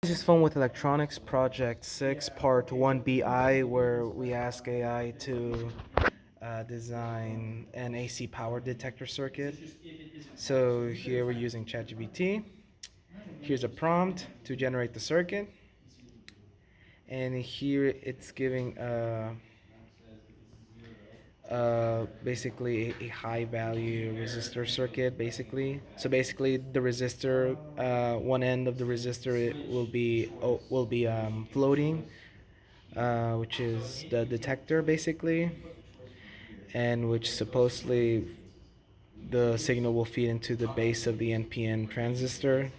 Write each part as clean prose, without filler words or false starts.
This is Fun with Electronics Project 6, Part 1BI, where we ask AI to design an AC power detector circuit. So here we're using ChatGPT. Here's a prompt to generate the circuit. And here it's giving basically a high value resistor circuit basically. So basically the resistor, one end of the resistor it will be floating, which is the detector basically, and which supposedly the signal will feed into the base of the NPN transistor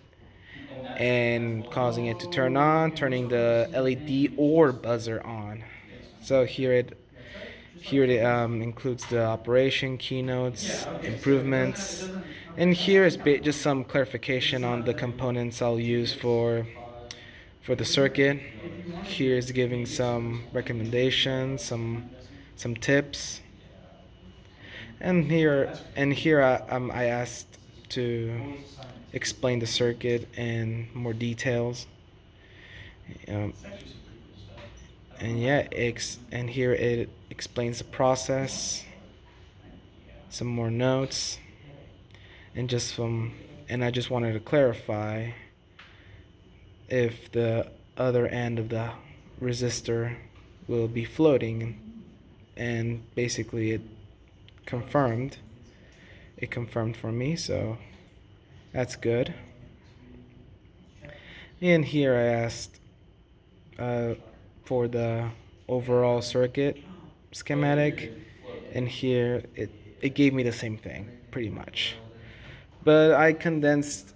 and causing it to turn on, turning the LED or buzzer on. So here it includes the operation, keynotes, improvements, and here is just some clarification on the components I'll use for the circuit. Here is giving some recommendations, some tips, and here I asked to explain the circuit in more details. Um, and yeah, and here it explains the process, some more notes, and I just wanted to clarify if the other end of the resistor will be floating, and basically confirmed it confirmed for me, so that's good. And here I asked uh, for the overall circuit schematic, and here it gave me the same thing pretty much, but I condensed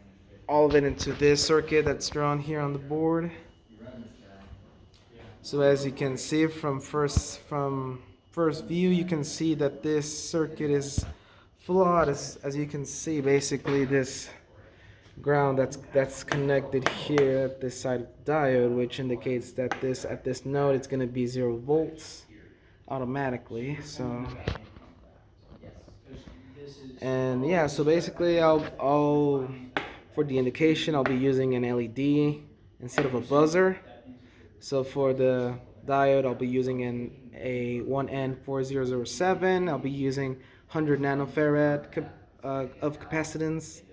all of it into this circuit that's drawn here on the board. So as you can see from first view, you can see that this circuit is flawed. As you can see, basically this ground that's connected here at this side of the diode, which indicates that this at this node it's going to be 0 volts automatically. So, and yeah, so basically I'll for the indication I'll be using an LED instead of a buzzer. So for the diode I'll be using a 1N4007. I'll be using 100 nanofarad of capacitance.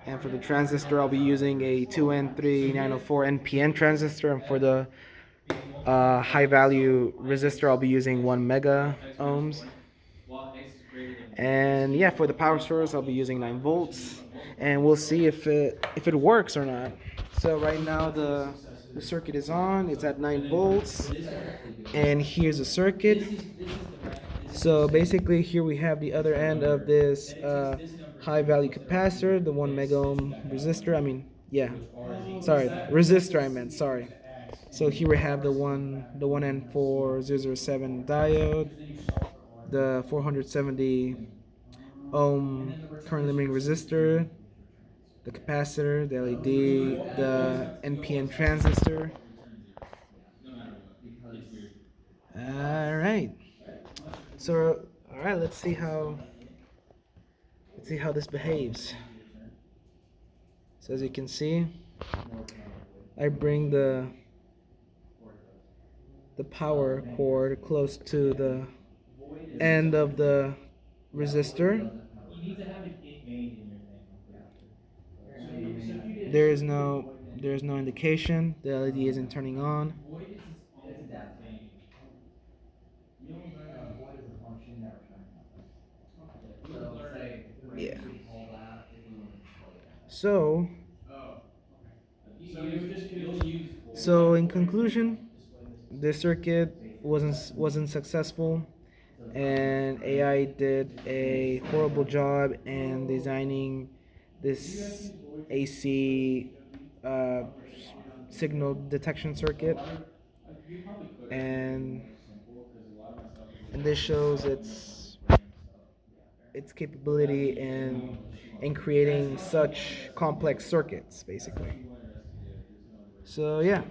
And for the transistor, I'll be using a 2N3904 NPN transistor. And for the high value resistor, I'll be using 1 mega ohms. And yeah, for the power source, I'll be using 9 volts. And we'll see if it works or not. So right now the circuit is on. It's at 9 volts. And here's the circuit. So basically here we have the other end of this high value capacitor, the 1 mega ohm resistor. Resistor I meant, sorry. So here we have the 1N4007 diode, the 470 ohm current limiting resistor, the capacitor, the LED, the NPN transistor. All right. So, all right, let's see how this behaves. So as you can see, I bring the power cord close to the end of the resistor. There is no indication. The LED isn't turning on. Yeah. So, so in conclusion, this circuit wasn't successful, and AI did a horrible job in designing this AC uh, signal detection circuit, and and this shows its capability in creating such complex circuits, basically. So yeah.